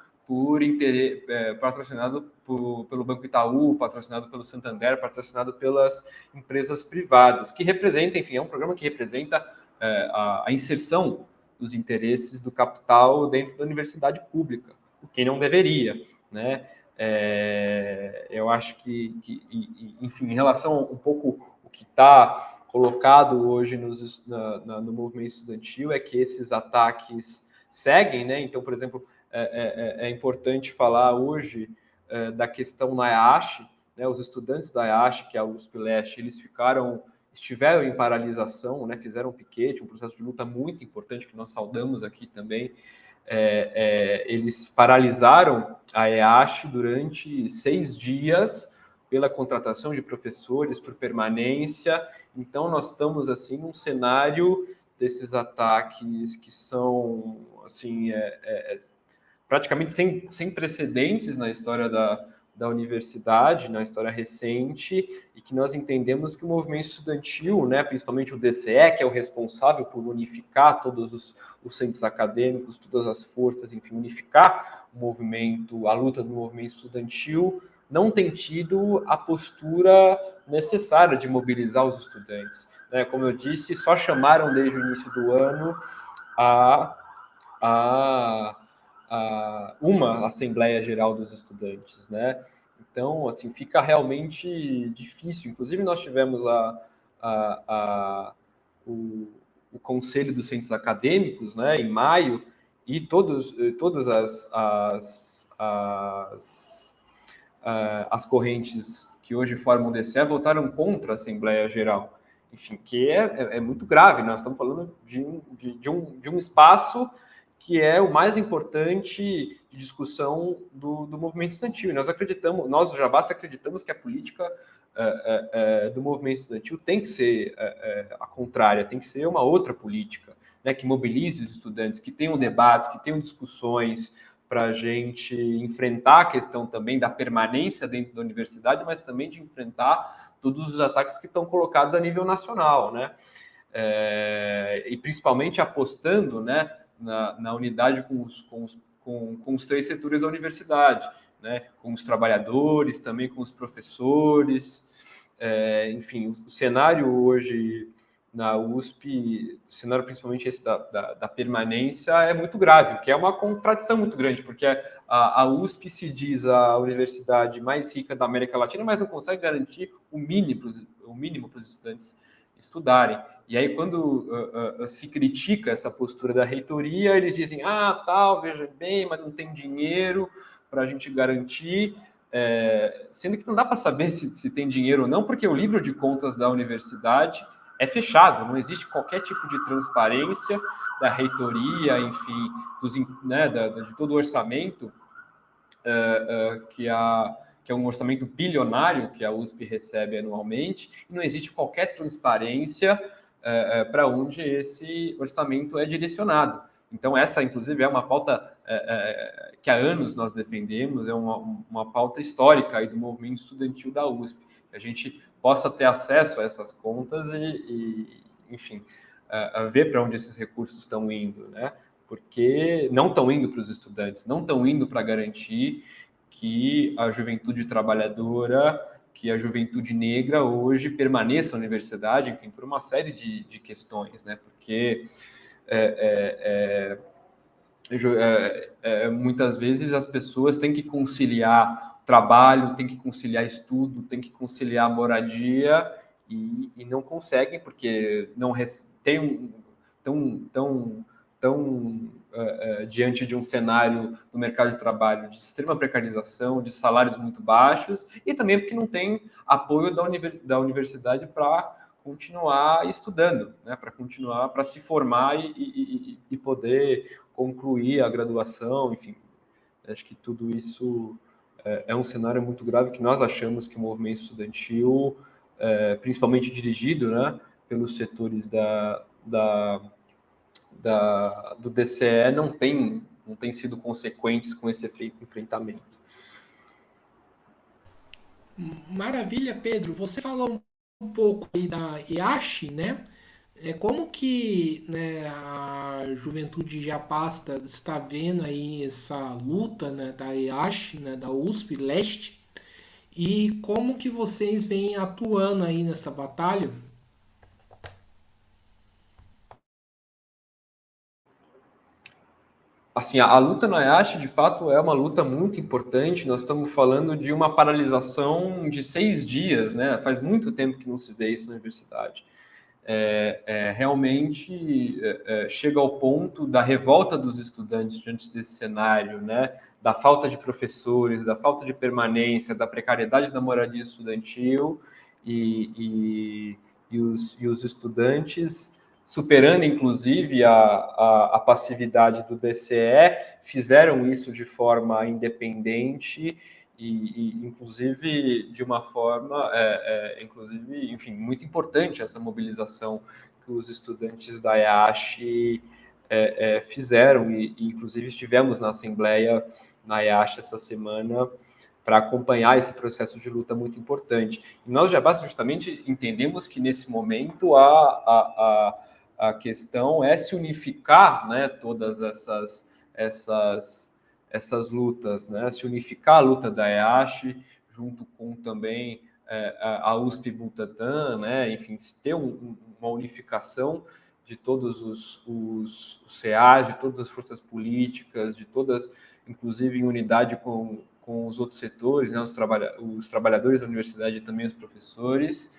pelo Banco Itaú, patrocinado pelo Santander, patrocinado pelas empresas privadas, que representa, enfim, é um programa que representa a inserção dos interesses do capital dentro da universidade pública, o que não deveria, né? Eu acho que enfim, em relação um pouco o que está colocado hoje no movimento estudantil é que esses ataques seguem, né? Então, por exemplo, é importante falar hoje da questão na EASH, né? Os estudantes da EASH, que é a USP Leste, eles estiveram em paralisação, né? Fizeram um piquete, um processo de luta muito importante que nós saudamos aqui também. Eles paralisaram a EASH durante 6 dias pela contratação de professores, por permanência. Então, nós estamos assim num cenário desses ataques que são assim praticamente sem precedentes na história da universidade, na história recente, e que nós entendemos que o movimento estudantil, né, principalmente o DCE, que é o responsável por unificar todos os centros acadêmicos, todas as forças, enfim, unificar o movimento, a luta do movimento estudantil, não tem tido a postura necessária de mobilizar os estudantes, né? Como eu disse, só chamaram desde o início do ano uma Assembleia Geral dos Estudantes, né? Então, assim, fica realmente difícil. Inclusive, nós tivemos o Conselho dos Centros Acadêmicos, né, em maio, e todas as correntes que hoje formam o DCE votaram contra a Assembleia Geral. Enfim, que é muito grave. Nós estamos falando de um espaço que é o mais importante de discussão do movimento estudantil. E nós, do Jabasta, acreditamos que a política do movimento estudantil tem que ser a contrária, tem que ser uma outra política, né, que mobilize os estudantes, que tenham debates, que tenham discussões, para a gente enfrentar a questão também da permanência dentro da universidade, mas também de enfrentar todos os ataques que estão colocados a nível nacional, né? E principalmente apostando, né, na unidade com os 3 setores da universidade, né? Com os trabalhadores, também com os professores. Enfim, o cenário hoje na USP, o cenário principalmente esse da permanência, é muito grave, que é uma contradição muito grande, porque a USP se diz a universidade mais rica da América Latina, mas não consegue garantir o mínimo para os estudantes estudarem. E aí, quando se critica essa postura da reitoria, eles dizem, veja bem, mas não tem dinheiro para a gente garantir, sendo que não dá para saber se tem dinheiro ou não, porque o livro de contas da universidade é fechado, não existe qualquer tipo de transparência da reitoria, enfim, de todo o orçamento, que é um orçamento bilionário que a USP recebe anualmente, e não existe qualquer transparência para onde esse orçamento é direcionado. Então, essa, inclusive, é uma pauta que há anos nós defendemos, é uma pauta histórica aí do movimento estudantil da USP, que a gente possa ter acesso a essas contas enfim, ver para onde esses recursos estão indo, né? Porque não estão indo para os estudantes, não estão indo para garantir que a juventude trabalhadora, que a juventude negra hoje permaneça na universidade, enfim, por uma série de questões, né? Porque muitas vezes as pessoas têm que conciliar trabalho, têm que conciliar estudo, têm que conciliar moradia e não conseguem porque não tem tão diante de um cenário do mercado de trabalho de extrema precarização, de salários muito baixos, e também porque não tem apoio da universidade para continuar estudando, né? Para se formar e poder concluir a graduação, enfim. Acho que tudo isso é um cenário muito grave que nós achamos que o movimento estudantil, principalmente dirigido, né, pelos setores do DCE, não tem sido consequentes com esse enfrentamento. Maravilha, Pedro. Você falou um pouco aí da IASH, né? Como que, né, a juventude japasta está vendo aí essa luta, né, da IASH, né, da USP Leste, e como que vocês vêm atuando aí nessa batalha? Assim, a luta na IASH, de fato, é uma luta muito importante. Nós estamos falando de uma paralisação de 6 dias, né? Faz muito tempo que não se vê isso na universidade. realmente chega ao ponto da revolta dos estudantes diante desse cenário, né? Da falta de professores, da falta de permanência, da precariedade da moradia estudantil e os estudantes, superando inclusive a passividade do DCE, fizeram isso de forma independente inclusive de uma forma, inclusive, enfim, muito importante essa mobilização que os estudantes da EASH fizeram e inclusive estivemos na Assembleia na EASH essa semana para acompanhar esse processo de luta muito importante. E nós, já justamente entendemos que nesse momento a questão é se unificar, né, todas essas lutas, né, se unificar a luta da EASH junto com também a USP Butantan, né, enfim, ter uma unificação de todos os CEAs, de todas as forças políticas, de todas, inclusive em unidade com os outros setores, né, os trabalhadores da universidade e também os professores.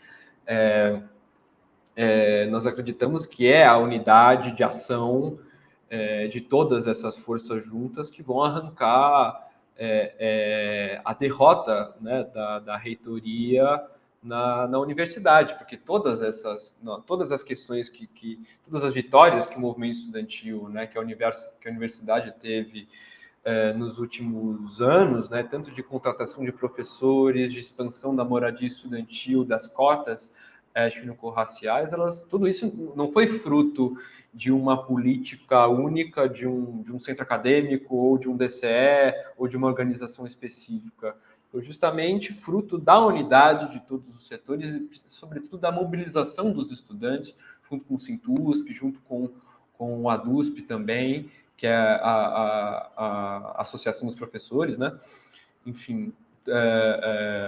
Nós acreditamos que é a unidade de ação de todas essas forças juntas que vão arrancar a derrota, né, da reitoria na universidade, porque todas as questões todas as vitórias que o movimento estudantil, né, que a universidade teve nos últimos anos, né, tanto de contratação de professores, de expansão da moradia estudantil, das cotas étnico-raciais, tudo isso não foi fruto de uma política única, de um centro acadêmico, ou de um DCE, ou de uma organização específica. Foi justamente fruto da unidade de todos os setores e, sobretudo, da mobilização dos estudantes, junto com o Sintusp, junto com a DUSP também, que é a Associação dos Professores, né? Enfim,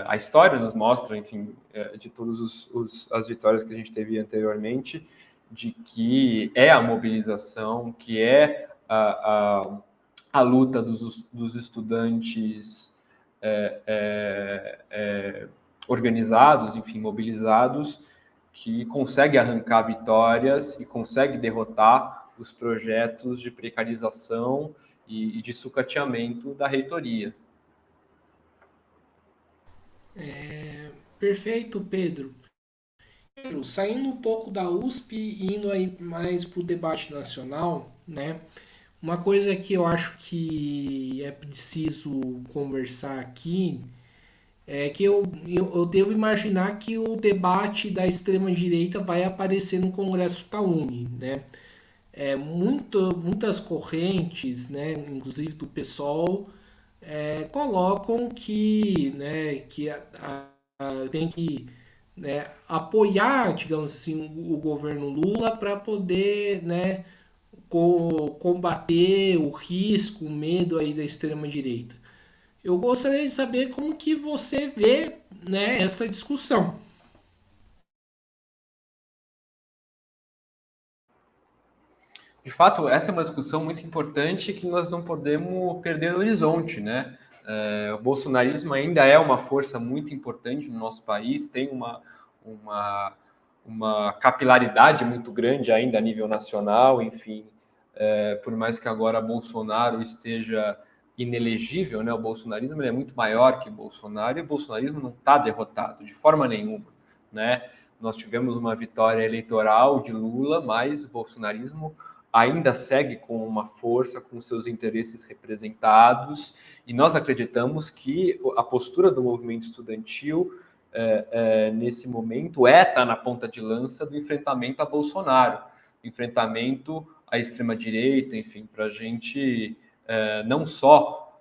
a história nos mostra, enfim, de todas as vitórias que a gente teve anteriormente, de que é a mobilização, que é a luta dos estudantes organizados, enfim, mobilizados, que consegue arrancar vitórias e consegue derrotar os projetos de precarização e de sucateamento da reitoria. Perfeito, Pedro. Pedro, saindo um pouco da USP e indo aí mais para o debate nacional, né? Uma coisa que eu acho que é preciso conversar aqui é que eu devo imaginar que o debate da extrema-direita vai aparecer no Congresso da Uni, né? Muitas correntes, né, inclusive do PSOL, colocam que, né, tem que, né, apoiar, digamos assim, o governo Lula para poder, né, combater o risco, o medo aí da extrema direita. Eu gostaria de saber como que você vê, né, essa discussão. De fato, essa é uma discussão muito importante que nós não podemos perder no horizonte, né? O bolsonarismo ainda é uma força muito importante no nosso país, tem uma capilaridade muito grande ainda a nível nacional, enfim, por mais que agora Bolsonaro esteja inelegível, né? O bolsonarismo é muito maior que Bolsonaro e o bolsonarismo não está derrotado de forma nenhuma, né? Nós tivemos uma vitória eleitoral de Lula, mas o bolsonarismo ainda segue com uma força, com seus interesses representados, e nós acreditamos que a postura do movimento estudantil nesse momento estar na ponta de lança do enfrentamento a Bolsonaro, enfrentamento à extrema-direita, enfim, para a gente não só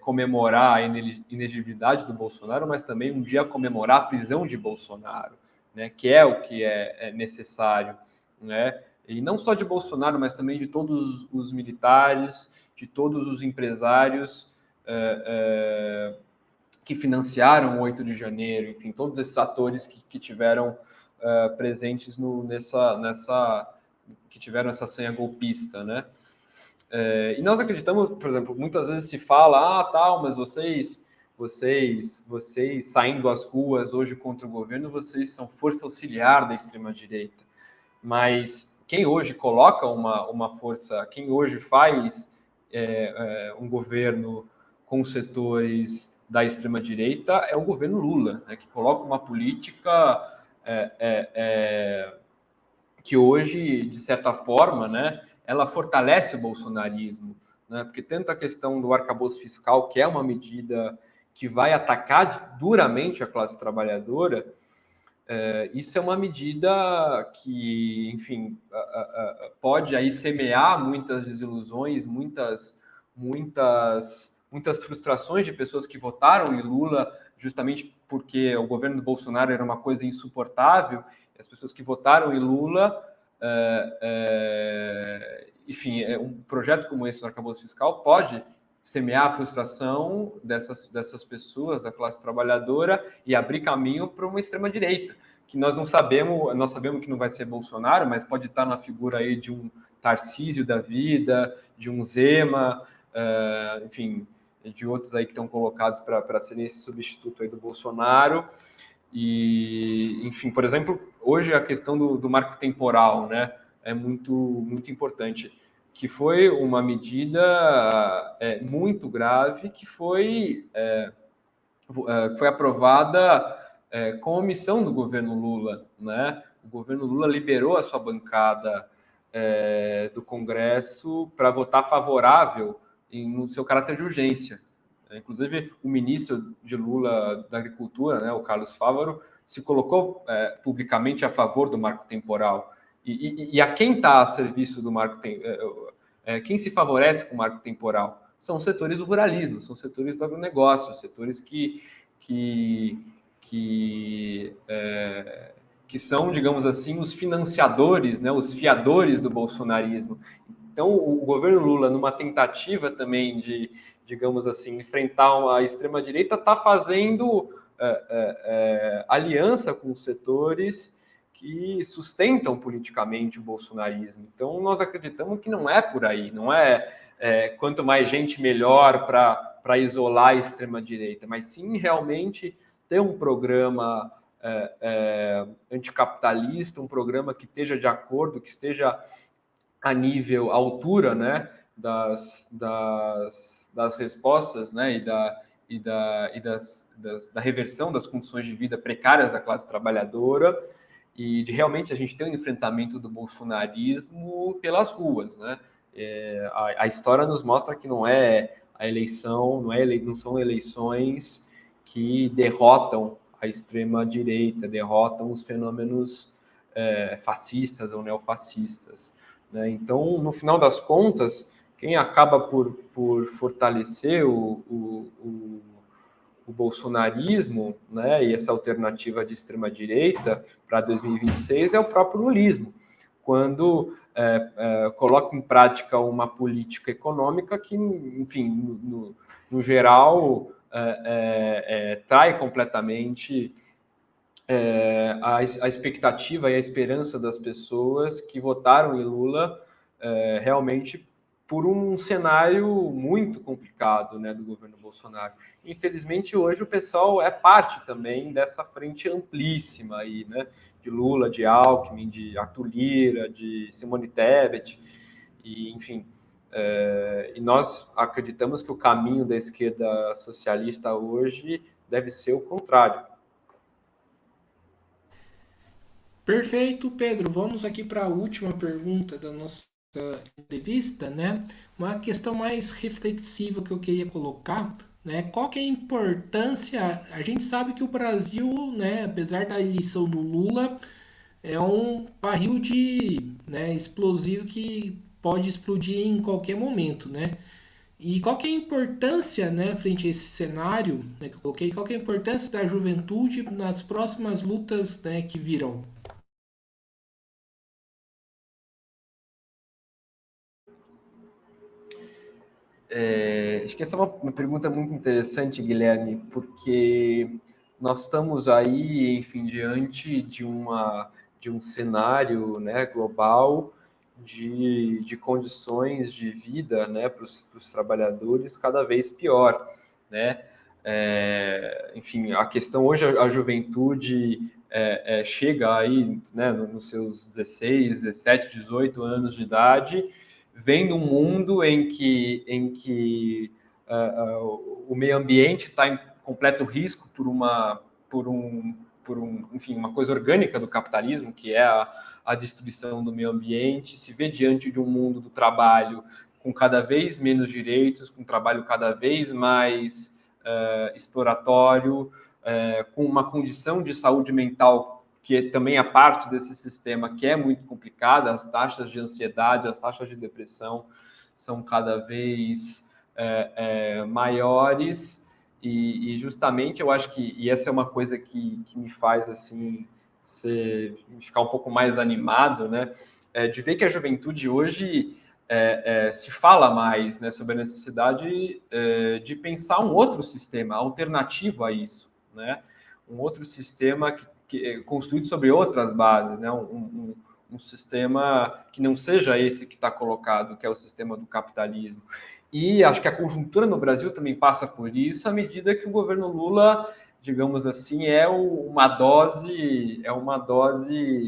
comemorar a inelegibilidade do Bolsonaro, mas também um dia comemorar a prisão de Bolsonaro, né, que é o que é necessário, né? E não só de Bolsonaro, mas também de todos os militares, de todos os empresários que financiaram o 8 de janeiro, enfim, todos esses atores que tiveram presentes que tiveram essa senha golpista, né? E nós acreditamos, por exemplo, muitas vezes se fala, tal, mas vocês vocês saindo às ruas hoje contra o governo, vocês são força auxiliar da extrema-direita. Mas quem hoje coloca uma força, quem hoje faz um governo com setores da extrema-direita é o governo Lula, né, que coloca uma política que hoje, de certa forma, né, ela fortalece o bolsonarismo, né, porque tanto a questão do arcabouço fiscal, que é uma medida que vai atacar duramente a classe trabalhadora, isso é uma medida que, enfim, pode aí semear muitas desilusões, muitas frustrações de pessoas que votaram em Lula justamente porque o governo do Bolsonaro era uma coisa insuportável. As pessoas que votaram em Lula, enfim, um projeto como esse no arcabouço fiscal pode semear a frustração dessas pessoas, da classe trabalhadora, e abrir caminho para uma extrema-direita, que nós sabemos que não vai ser Bolsonaro, mas pode estar na figura aí de um Tarcísio da vida, de um Zema, enfim, de outros aí que estão colocados para serem esse substituto aí do Bolsonaro. E, enfim, por exemplo, hoje a questão do marco temporal, né, é muito importante, que foi uma medida muito grave que foi aprovada com omissão do governo Lula, né? O governo Lula liberou a sua bancada do Congresso para votar favorável no seu caráter de urgência. Inclusive, o ministro de Lula da Agricultura, né, o Carlos Fávaro, se colocou publicamente a favor do marco temporal. E a quem está a serviço do marco temporal? Quem se favorece com o marco temporal? São os setores do ruralismo, são os setores do agronegócio, setores que são, digamos assim, os financiadores, né, os fiadores do bolsonarismo. Então, o governo Lula, numa tentativa também de, digamos assim, enfrentar uma extrema-direita, está fazendo aliança com os setores que sustentam politicamente o bolsonarismo. Então, nós acreditamos que não é por aí, não quanto mais gente melhor para isolar a extrema-direita, mas sim realmente ter um programa anticapitalista, um programa que esteja de acordo, que esteja a nível, à altura, né, das respostas, né, da reversão das condições de vida precárias da classe trabalhadora, e de realmente a gente ter um enfrentamento do bolsonarismo pelas ruas, né? A história nos mostra que não é a eleição, não são eleições que derrotam a extrema direita, derrotam os fenômenos fascistas ou neofascistas, né? Então, no final das contas, quem acaba por fortalecer o bolsonarismo, né, e essa alternativa de extrema-direita para 2026 é o próprio lulismo, quando coloca em prática uma política econômica que, enfim, no geral, trai completamente a expectativa e a esperança das pessoas que votaram em Lula realmente por um cenário muito complicado, né, do governo Bolsonaro. Infelizmente, hoje o pessoal é parte também dessa frente amplíssima aí, né, de Lula, de Alckmin, de Arthur Lira, de Simone Tebet, e enfim. E nós acreditamos que o caminho da esquerda socialista hoje deve ser o contrário. Perfeito, Pedro. Vamos aqui para a última pergunta da nossa entrevista, né? Uma questão mais reflexiva que eu queria colocar, né? Qual que é a importância? A gente sabe que o Brasil, né, apesar da eleição do Lula, é um barril de, né, explosivo que pode explodir em qualquer momento, né? E qual que é a importância, né, frente a esse cenário, né, que eu coloquei, qual que é a importância da juventude nas próximas lutas, né, que virão? Acho que essa é uma pergunta muito interessante, Guilherme, porque nós estamos aí, enfim, diante de um cenário, né, global de condições de vida, né, para os trabalhadores cada vez pior, né? Enfim, a questão hoje, a juventude chega aí, né, nos seus 16, 17, 18 anos de idade, vendo um mundo em que o meio ambiente está em completo risco enfim, uma coisa orgânica do capitalismo, que é a destruição do meio ambiente, se vê diante de um mundo do trabalho com cada vez menos direitos, com um trabalho cada vez mais exploratório, com uma condição de saúde mental que também é parte desse sistema, que é muito complicada. As taxas de ansiedade, as taxas de depressão são cada vez maiores, e justamente eu acho que essa é uma coisa que me faz assim ficar um pouco mais animado, né? De ver que a juventude hoje se fala mais, né, sobre a necessidade de pensar um outro sistema alternativo a isso, né? Um outro sistema que é construído sobre outras bases, né? Um sistema que não seja esse que está colocado, que é o sistema do capitalismo. E acho que a conjuntura no Brasil também passa por isso, à medida que o governo Lula, digamos assim, uma dose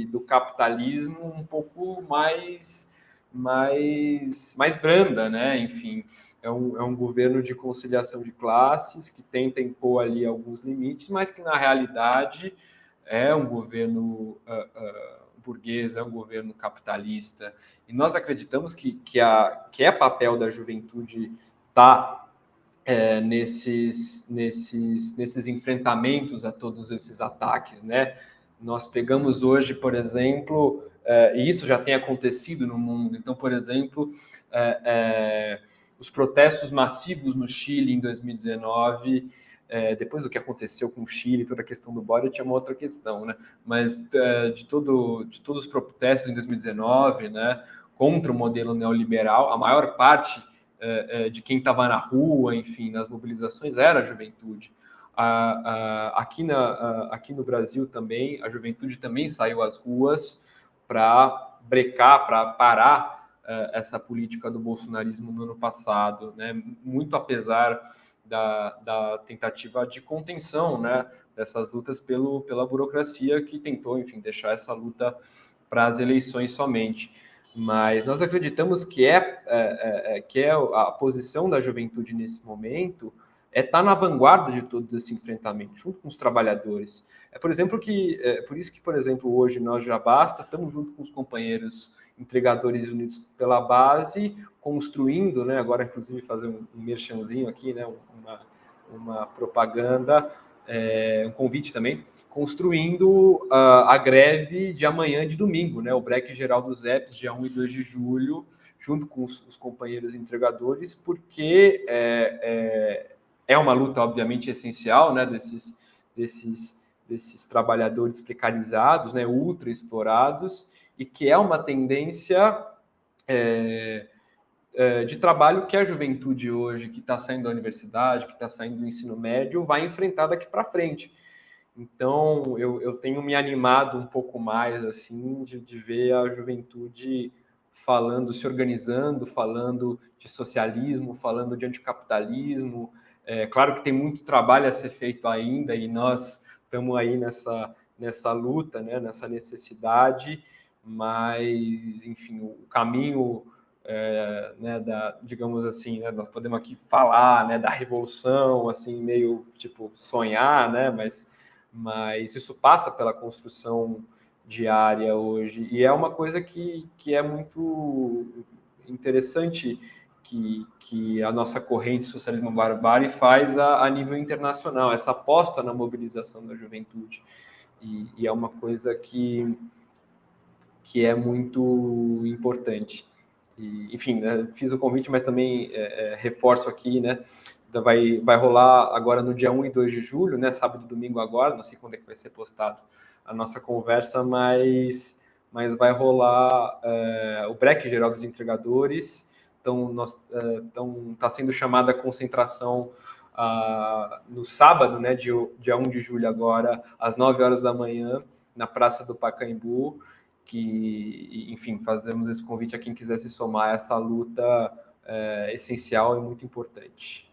do capitalismo um pouco mais branda, né? Enfim, é um governo de conciliação de classes que tenta impor ali alguns limites, mas que na realidade é um governo burguês, é um governo capitalista. E nós acreditamos que é papel da juventude estar nesses enfrentamentos a todos esses ataques, né? Nós pegamos hoje, por exemplo, e isso já tem acontecido no mundo. Então, por exemplo, os protestos massivos no Chile em 2019, depois do que aconteceu com o Chile, toda a questão do Bória, tinha uma outra questão, né? Mas de todos os protestos em 2019, né, contra o modelo neoliberal, a maior parte de quem estava na rua, enfim, nas mobilizações, era a juventude. Aqui no Brasil também, a juventude também saiu às ruas para brecar, para parar essa política do bolsonarismo no ano passado, né? Muito apesar da tentativa de contenção, né, dessas lutas pela burocracia, que tentou, enfim, deixar essa luta para as eleições somente. Mas nós acreditamos que a posição da juventude nesse momento estar na vanguarda de todo esse enfrentamento, junto com os trabalhadores. Por isso que, por exemplo, hoje nós já basta, estamos junto com os companheiros entregadores unidos pela base, construindo, né, agora inclusive fazer um merchanzinho aqui, né, uma propaganda, um convite também, construindo a greve de amanhã, de domingo, né, o break geral dos EPs, dia 1 e 2 de julho, junto com os companheiros entregadores, porque é uma luta, obviamente, essencial, né, desses trabalhadores precarizados, né, ultra explorados, e que é uma tendência de trabalho que a juventude hoje, que está saindo da universidade, que está saindo do ensino médio, vai enfrentar daqui para frente. Então, eu tenho me animado um pouco mais, assim, de ver a juventude falando, se organizando, falando de socialismo, falando de anticapitalismo. Claro que tem muito trabalho a ser feito ainda, e nós estamos aí nessa luta, né, nessa necessidade, mas, enfim, o caminho, né, digamos assim, né, nós podemos aqui falar, né, da revolução, assim, meio tipo sonhar, né, mas isso passa pela construção diária hoje, e é uma coisa que é muito interessante que a nossa corrente Socialismo Barbárie faz a nível internacional, essa aposta na mobilização da juventude, e é uma coisa que é muito importante. E, enfim, né, fiz o convite, mas também reforço aqui, né, vai rolar agora no dia 1 e 2 de julho, né, sábado e domingo agora, não sei quando é que vai ser postado a nossa conversa, mas vai rolar o break geral dos entregadores. Então, está sendo chamada a concentração no sábado, né, dia 1 de julho agora, às 9 horas da manhã, na Praça do Pacaembu, que, enfim, fazemos esse convite a quem quiser se somar a essa luta essencial e muito importante.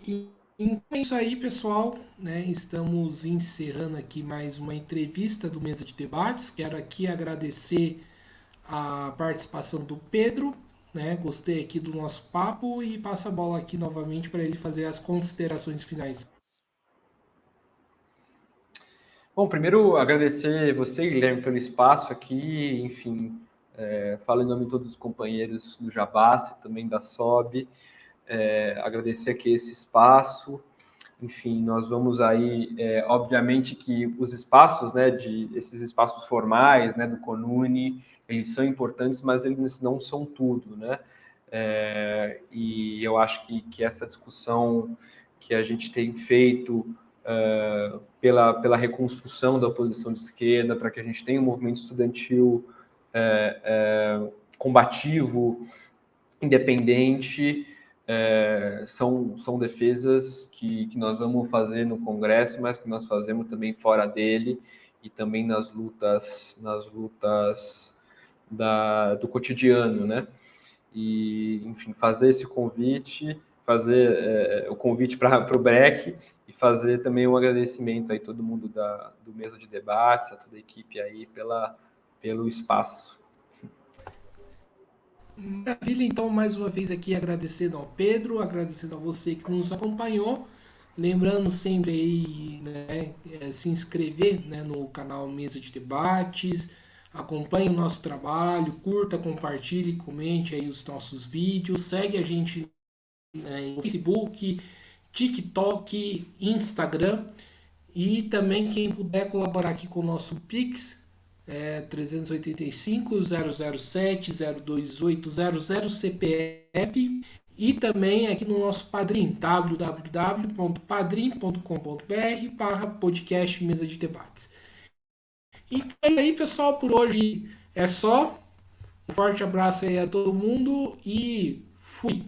E então é isso aí, pessoal, né? Estamos encerrando aqui mais uma entrevista do Mesa de Debates. Quero aqui agradecer a participação do Pedro, né? Gostei aqui do nosso papo e passo a bola aqui novamente para ele fazer as considerações finais. Bom, primeiro agradecer você, Guilherme, pelo espaço aqui, enfim, falo em nome de todos os companheiros do Jabassi, também da SOB, agradecer aqui esse espaço, enfim, nós vamos aí, obviamente que os espaços, né, esses espaços formais, né, do CONUNE, eles são importantes, mas eles não são tudo, né, e eu acho que essa discussão que a gente tem feito pela reconstrução da oposição de esquerda, para que a gente tenha um movimento estudantil combativo, independente, são defesas que nós vamos fazer no Congresso, mas que nós fazemos também fora dele e também nas lutas do cotidiano, né? E, enfim, fazer esse convite, fazer o convite para o BREC e fazer também um agradecimento aí a todo mundo do Mesa de Debates, a toda a equipe aí pelo espaço. Maravilha, então mais uma vez aqui agradecendo ao Pedro, agradecendo a você que nos acompanhou. Lembrando sempre aí, né, se inscrever, né, no canal Mesa de Debates, acompanhe o nosso trabalho, curta, compartilhe, comente aí os nossos vídeos, segue a gente, né, no Facebook, TikTok, Instagram e também quem puder colaborar aqui com o nosso Pix, 385 007 028 CPF e também aqui no nosso Padrim, www.padrim.com.br/podcast Mesa de Debates. Então é isso aí, pessoal, por hoje é só. Um forte abraço aí a todo mundo e fui!